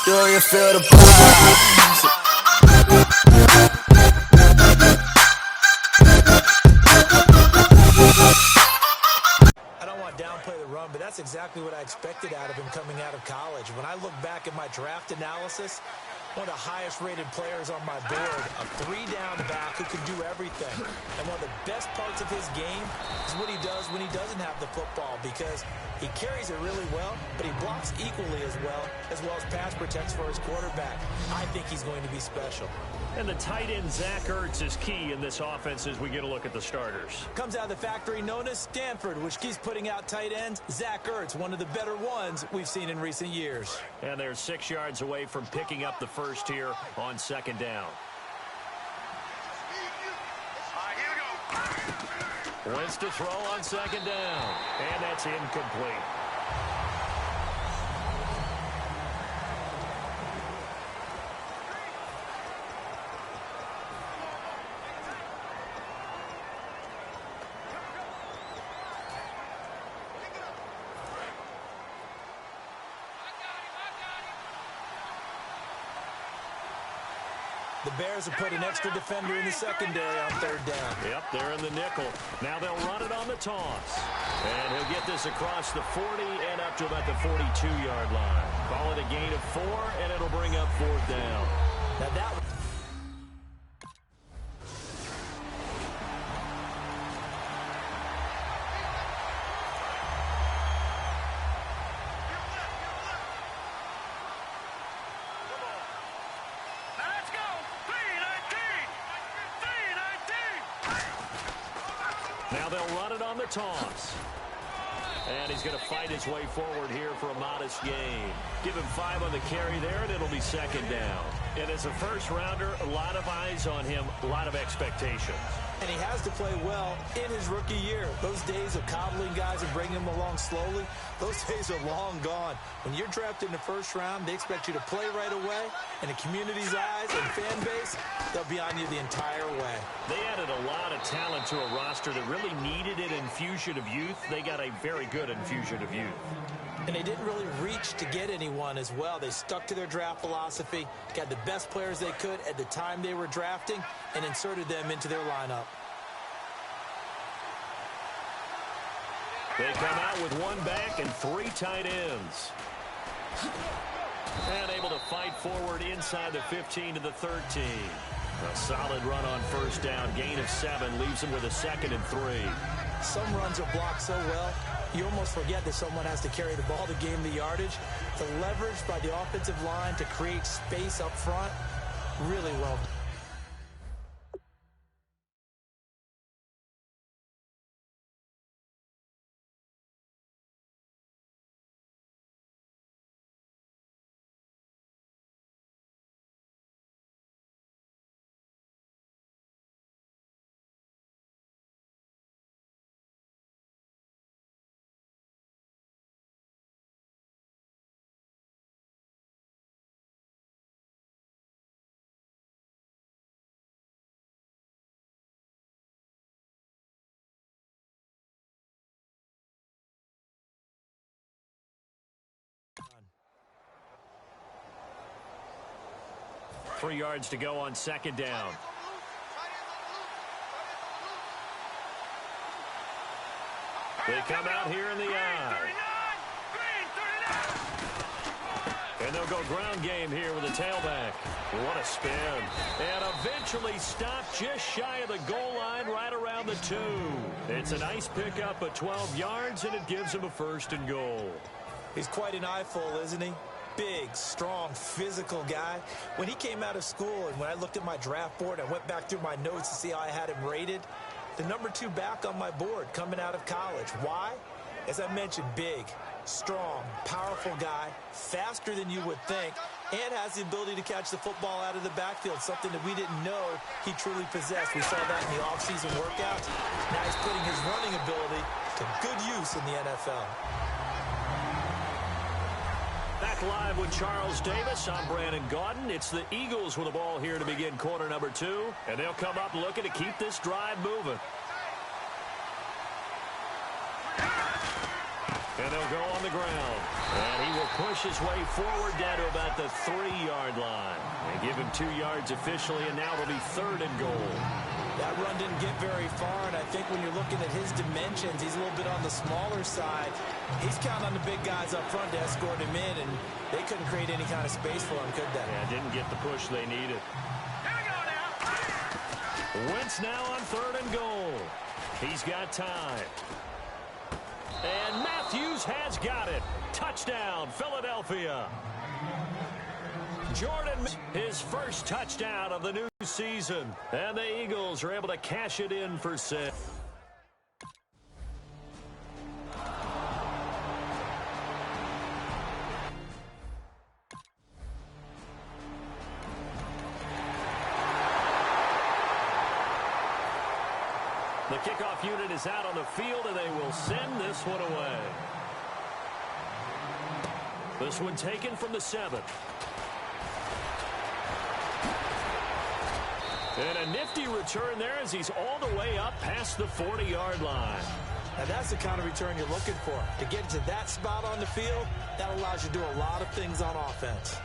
Do you feel the vibes? I don't want to downplay the run, but that's exactly what I expected out of him coming out of college. When I look back at my draft analysis, one of the highest-rated players on my board, a three-down back who can do everything. And one of the best parts of his game is what he does when he doesn't have the football, because he carries it really well, but he blocks equally as well as pass protects for his quarterback. I think he's going to be special. And the tight end, Zach Ertz, is key in this offense as we get a look at the starters. Comes out of the factory known as Stanford, which keeps putting out tight ends. Zach Ertz, one of the better ones we've seen in recent years. And they're 6 yards away from picking up the first here on second down. Wentz to throw on second down, and that's incomplete. The Bears have put an extra defender in the secondary on third down. Yep, they're in the nickel. Now they'll run it on the toss. And he'll get this across the 40 and up to about the 42-yard line. Call it a gain of 4, and it'll bring up fourth down. Now that Now they'll run it on the toss. And he's going to fight his way forward here for a modest gain. Give him 5 on the carry there, and it'll be second down. And as a first-rounder, a lot of eyes on him, a lot of expectations. And he has to play well in his rookie year. Those days of coddling guys and bringing them along slowly, those days are long gone. When you're drafted in the first round, they expect you to play right away. And the community's eyes and fan base, they'll be on you the entire way. They added a lot of talent to a roster that really needed an infusion of youth. They got a very good infusion of youth. And they didn't really reach to get anyone as well. They stuck to their draft philosophy, got the best players they could at the time they were drafting, and inserted them into their lineup. They come out with 1 back and 3 tight ends. And able to fight forward inside the 15 to the 13. A solid run on first down. Gain of 7 leaves them with a 2nd and 3. Some runs are blocked so well, you almost forget that someone has to carry the ball to gain the yardage. The leverage by the offensive line to create space up front, really well done. Three yards to go on second down. They come out here in the eye. And they'll go ground game here with a tailback. What a spin. And eventually stopped just shy of the goal line right around the 2. It's a nice pickup of 12 yards, and it gives him a 1st and goal. He's quite an eyeful, isn't he? Big, strong, physical guy. When he came out of school and when I looked at my draft board, I went back through my notes to see how I had him rated. The number 2 back on my board coming out of college. Why? As I mentioned, big, strong, powerful guy, faster than you would think, and has the ability to catch the football out of the backfield, something that we didn't know he truly possessed. We saw that in the offseason workouts. Now he's putting his running ability to good use in the NFL. Back live with Charles Davis. I'm Brandon Gaudin. It's the Eagles with the ball here to begin quarter number 2. And they'll come up looking to keep this drive moving. And they'll go on the ground. And he will push his way forward down to about the 3-yard line. They give him 2 yards officially, and now it'll be 3rd and goal. That run didn't get very far, and I think when you're looking at his dimensions, he's a little bit on the smaller side. He's counting on the big guys up front to escort him in, and they couldn't create any kind of space for him, could they? Yeah, didn't get the push they needed. Wentz now on 3rd and goal. He's got time. And Matthews has got it. Touchdown, Philadelphia. Jordan, his first touchdown of the new season. And the Eagles are able to cash it in for 6. The kickoff unit is out on the field, and they will send this one away. This one taken from the 7th. And a nifty return there as he's all the way up past the 40-yard line. Now that's the kind of return you're looking for. To get to that spot on the field, that allows you to do a lot of things on offense.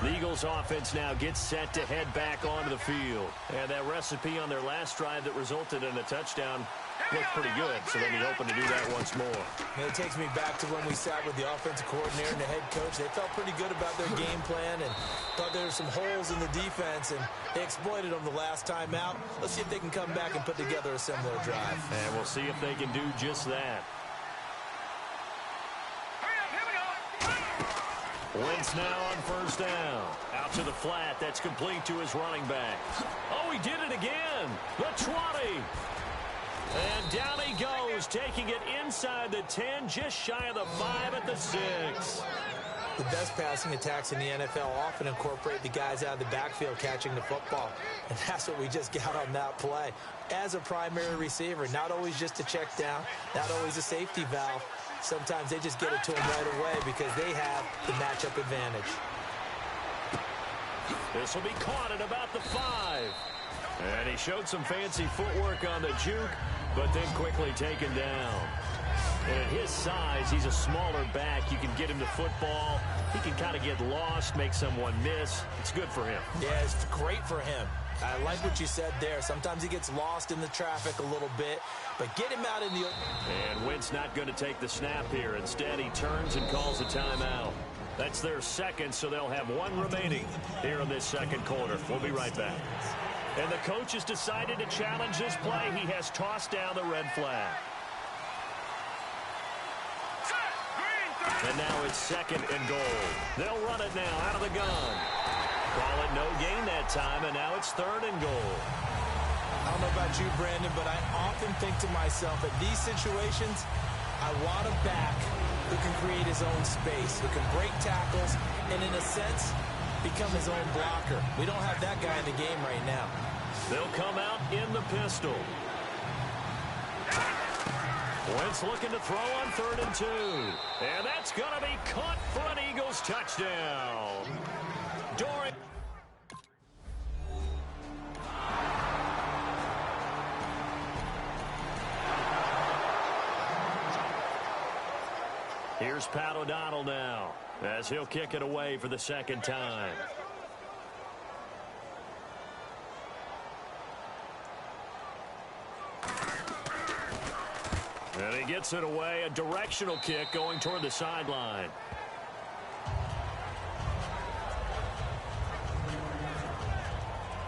The Eagles offense now gets set to head back onto the field. And that recipe on their last drive that resulted in a touchdown looked pretty good, so they'll be hoping to do that once more. And it takes me back to when we sat with the offensive coordinator and the head coach. They felt pretty good about their game plan and thought there were some holes in the defense, and they exploited them the last time out. Let's see if they can come back and put together a similar drive. And we'll see if they can do just that. Wentz now on 1st down. Out to the flat. That's complete to his running back. Oh, he did it again. The 20. And down he goes, taking it inside the 10, just shy of the 5 at the 6. The best passing attacks in the NFL often incorporate the guys out of the backfield catching the football. And that's what we just got on that play. As a primary receiver, not always just a check down, not always a safety valve. Sometimes they just get it to him right away because they have the matchup advantage. This will be caught at about the 5. And he showed some fancy footwork on the juke, but then quickly taken down. And at his size, he's a smaller back. You can get him to football. He can kind of get lost, make someone miss. It's good for him. Yeah, it's great for him. I like what you said there. Sometimes he gets lost in the traffic a little bit, but get him out in the... And Wentz not going to take the snap here. Instead, he turns and calls a timeout. That's their 2nd, so they'll have 1 remaining here in this 2nd quarter. We'll be right back. And the coach has decided to challenge this play. He has tossed down the red flag. And now it's 2nd and goal. They'll run it now out of the gun. Call it no gain that time, and now it's 3rd and goal. I don't know about you, Brandon, but I often think to myself, at these situations, I want a back who can create his own space, who can break tackles, and in a sense, become his own blocker. We don't have that guy in the game right now. They'll come out in the pistol. Wentz looking to throw on 3rd and 2. And that's going to be caught for an Eagles touchdown. Doring. Here's Pat O'Donnell now, as he'll kick it away for the 2nd time. And he gets it away, a directional kick going toward the sideline.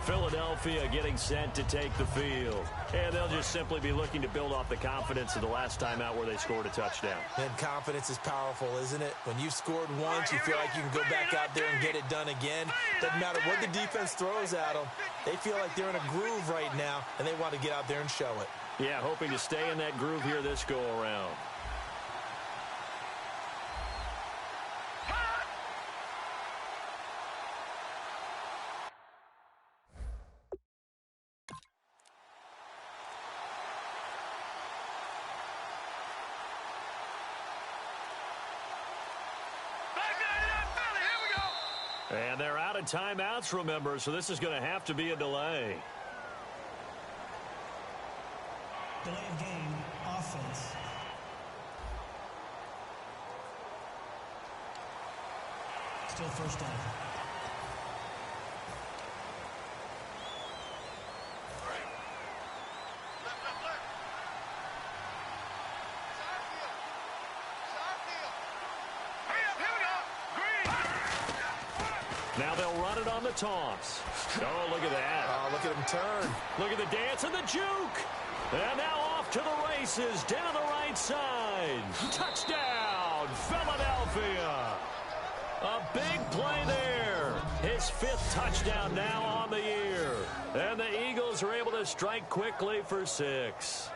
Philadelphia getting set to take the field. And they'll just simply be looking to build off the confidence of the last time out where they scored a touchdown. And confidence is powerful, isn't it? When you've scored once, you feel like you can go back out there and get it done again. Doesn't matter what the defense throws at them. They feel like they're in a groove right now, and they want to get out there and show it. Yeah, hoping to stay in that groove here this go-around. And they're out of timeouts, remember, so this is going to have to be a delay. Delay of game, offense. Still first down. Now they'll run it on the toss. Oh, look at that. Oh, look at him turn. Look at the dance and the juke. And now off to the races down the right side. Touchdown, Philadelphia. A big play there. His 5th touchdown now on the year. And the Eagles are able to strike quickly for 6.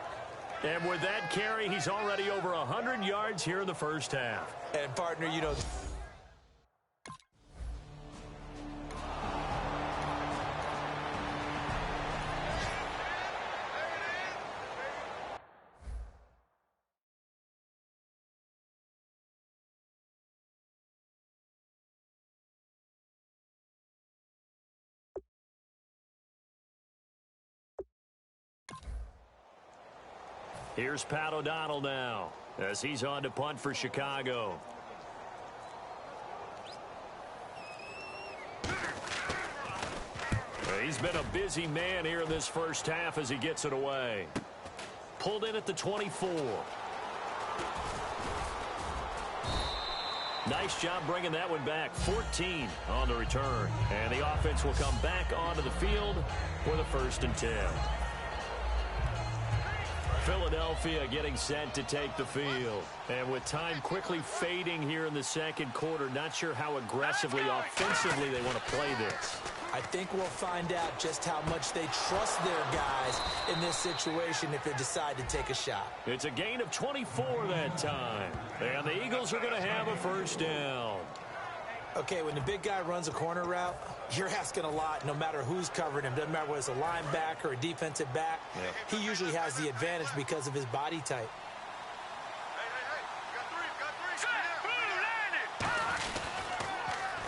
And with that carry, he's already over 100 yards here in the first half. And, partner, you know... Here's Pat O'Donnell now as he's on to punt for Chicago. He's been a busy man here in this first half as he gets it away. Pulled in at the 24. Nice job bringing that one back. 14 on the return. And the offense will come back onto the field for the 1st and 10. Philadelphia getting set to take the field. And with time quickly fading here in the second quarter, not sure how aggressively, offensively they want to play this. I think we'll find out just how much they trust their guys in this situation if they decide to take a shot. It's a gain of 24 that time. And the Eagles are going to have a first down. Okay, when the big guy runs a corner route, you're asking a lot no matter who's covering him. Doesn't matter whether it's a linebacker or a defensive back. Yep. He usually has the advantage because of his body type.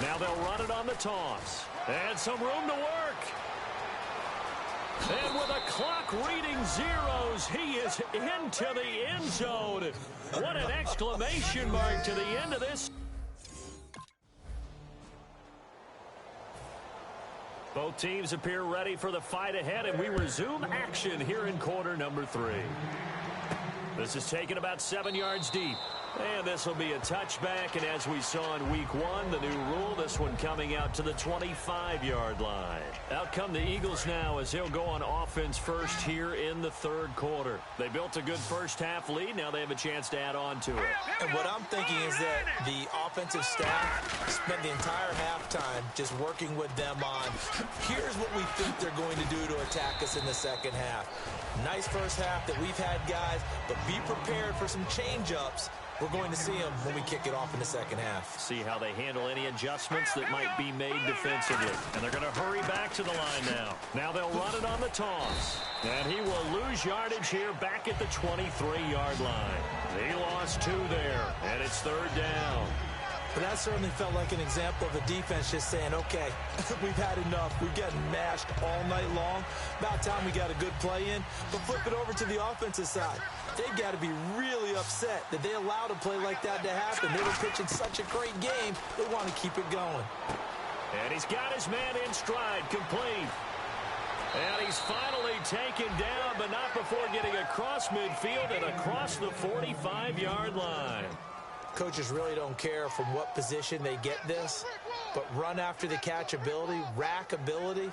Now they'll run it on the toss. And some room to work. And with a clock reading zeros, he is into the end zone. What an exclamation mark to the end of this. Both teams appear ready for the fight ahead, and we resume action here in quarter number 3. This is taken about 7 yards deep. And this will be a touchback, and as we saw in week 1, the new rule, this one coming out to the 25-yard line. Out come the Eagles now as they'll go on offense first here in the 3rd quarter. They built a good first half lead. Now they have a chance to add on to it. And what I'm thinking is that the offensive staff spent the entire halftime just working with them on, here's what we think they're going to do to attack us in the second half. Nice first half that we've had, guys, but be prepared for some change-ups. We're going to see them when we kick it off in the second half. See how they handle any adjustments that might be made defensively. And they're going to hurry back to the line now. Now they'll run it on the toss. And he will lose yardage here back at the 23-yard line. He lost 2 there, and it's 3rd down. But that certainly felt like an example of a defense just saying, okay, we've had enough. We've gotten mashed all night long. About time we got a good play in. But flip it over to the offensive side. They've got to be really upset that they allowed a play like that to happen. They were pitching such a great game. They want to keep it going. And he's got his man in stride, complete. And he's finally taken down, but not before getting across midfield and across the 45-yard line. Coaches really don't care from what position they get this, but run after the catch ability, rack ability,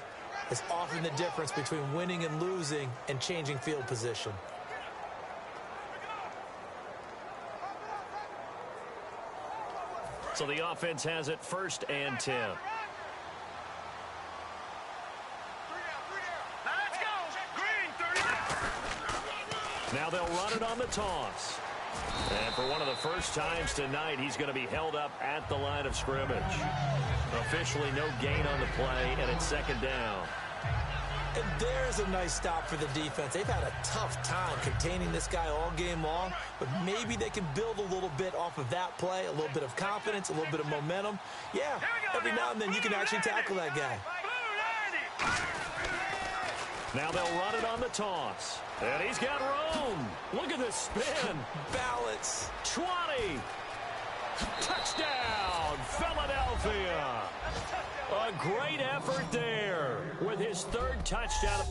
is often the difference between winning and losing and changing field position. So the offense has it 1st and 10. Now they'll run it on the toss. And for one of the first times tonight, he's going to be held up at the line of scrimmage. Officially no gain on the play, and it's 2nd down. And there's a nice stop for the defense. They've had a tough time containing this guy all game long, but maybe they can build a little bit off of that play, a little bit of confidence, a little bit of momentum. Yeah, every now and then you can actually tackle that guy. Now they'll run it on the toss. And he's got room. Look at this spin. Balance. 20. Touchdown, Philadelphia. Philadelphia. A great effort there with his third touchdown.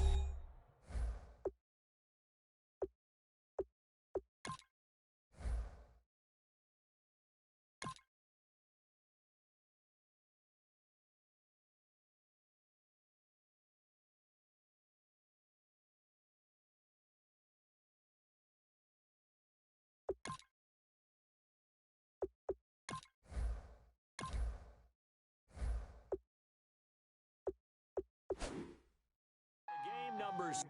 Game numbers.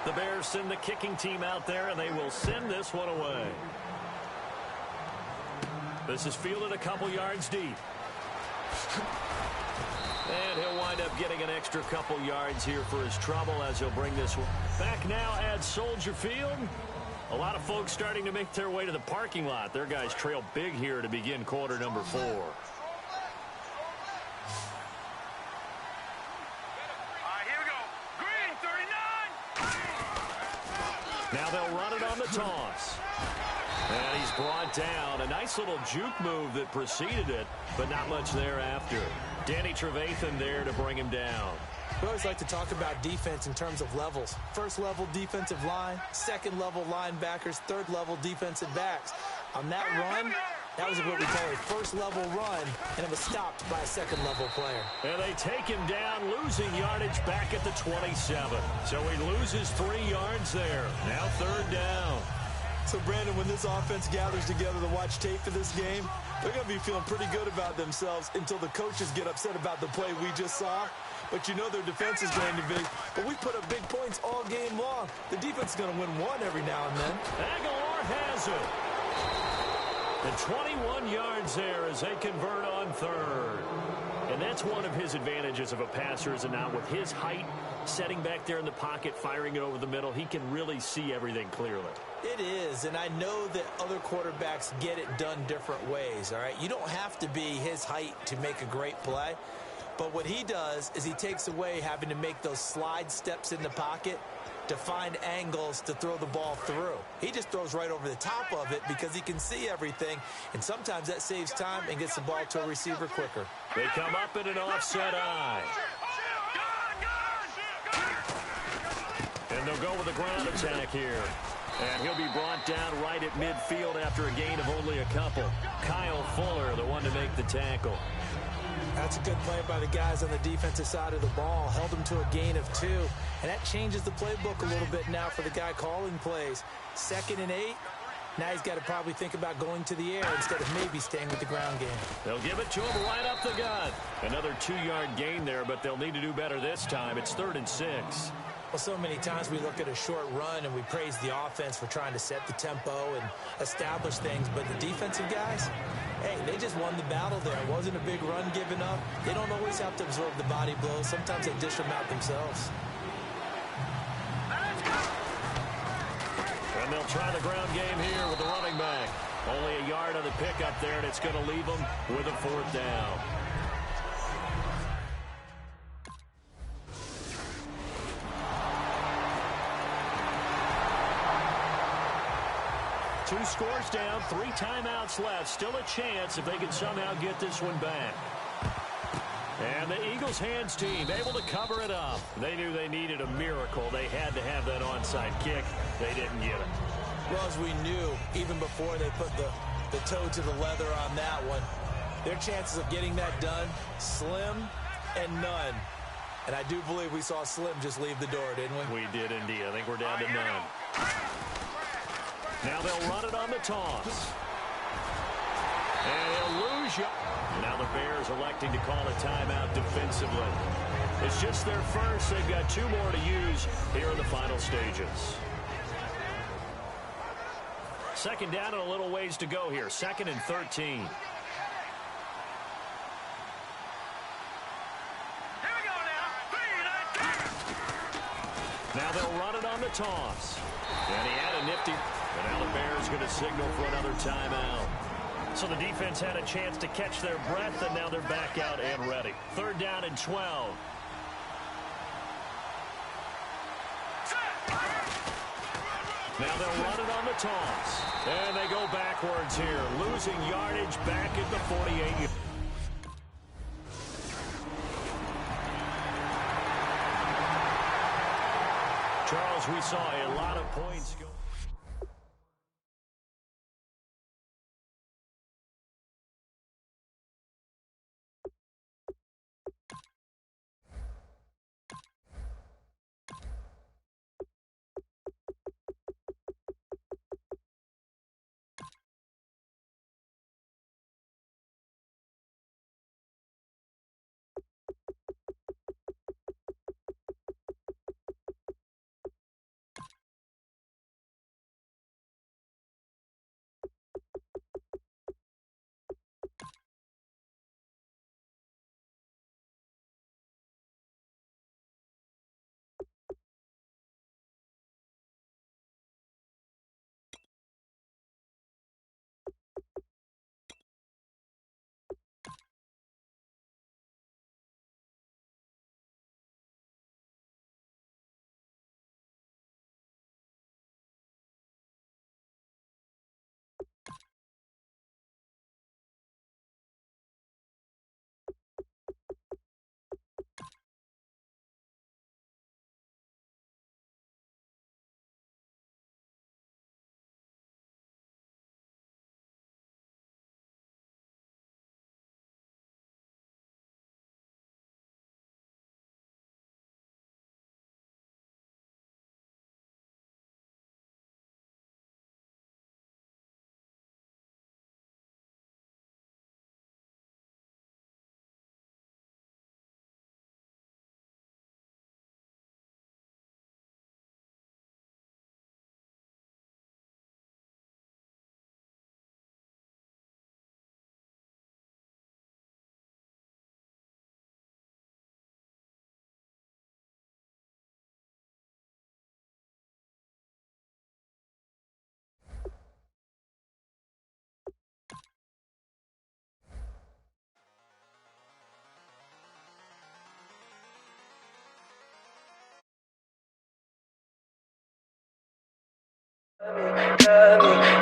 The Bears send the kicking team out there, and they will send this one away. This is fielded a couple yards deep. And he'll wind up getting an extra couple yards here for his trouble as he'll bring this one back now at Soldier Field. A lot of folks starting to make their way to the parking lot. Their guys trail big here to begin quarter number 4. Now they'll run it on the toss. And he's brought down. A nice little juke move that preceded it, but not much thereafter. Danny Trevathan there to bring him down. We always like to talk about defense in terms of levels. First level defensive line, second level linebackers, third level defensive backs. On that run, that was what we call a first level run, and it was stopped by a second level player. And they take him down, losing yardage back at the 27. So he loses 3 yards there. Now third down. So, Brandon, when this offense gathers together to watch tape for this game, they're going to be feeling pretty good about themselves until the coaches get upset about the play we just saw. But you know their defense is going to be. But we put up big points all game long. The defense is going to win one every now and then. Aguilar has it. And 21 yards there as they convert on third. And that's one of his advantages of a passer, is it not? With his height, setting back there in the pocket, firing it over the middle, he can really see everything clearly. It is, and I know that other quarterbacks get it done different ways, all right? You don't have to be his height to make a great play, but what he does is he takes away having to make those slide steps in the pocket to find angles to throw the ball through. He just throws right over the top of it because he can see everything, and sometimes that saves time and gets the ball to a receiver quicker. They come up in an offset eye. And they'll go with a ground attack here. And he'll be brought down right at midfield after a gain of only a couple. Kyle Fuller, the one to make the tackle. That's a good play by the guys on the defensive side of the ball. Held them to a gain of 2. And that changes the playbook a little bit now for the guy calling plays. 2nd and 8. Now he's got to probably think about going to the air instead of maybe staying with the ground game. They'll give it to him right up the gut. Another 2-yard gain there, but they'll need to do better this time. It's 3rd and 6. Well, so many times we look at a short run and we praise the offense for trying to set the tempo and establish things, but the defensive guys, hey, they just won the battle there. It wasn't a big run given up. They don't always have to absorb the body blows. Sometimes they dish them out themselves. And they'll try the ground game here with the running back. Only a yard on the pickup there, and it's going to leave them with a 4th down. Two scores down, 3 timeouts left. Still a chance if they can somehow get this one back. And the Eagles hands team able to cover it up. They knew they needed a miracle. They had to have that onside kick. They didn't get it. Well, as we knew, even before they put the toe to the leather on that one, their chances of getting that done, slim and none. And I do believe we saw Slim just leave the door, didn't we? We did indeed. I think we're down to none. Now they'll run it on the toss. And he'll lose you. Now the Bears electing to call a timeout defensively. It's just their first. They've got 2 more to use here in the final stages. 2nd down and a little ways to go here. 2nd and 13. Now they'll run it on the toss. And he had a nifty. And now the Bears going to signal for another timeout. So the defense had a chance to catch their breath, and now they're back out and ready. 3rd down and 12. Now they'll run it on the toss. And they go backwards here, losing yardage back at the 48. Charles, we saw a lot of points go.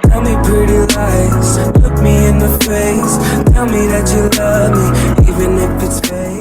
Tell me pretty lies, look me in the face. Tell me that you love me, even if it's fake.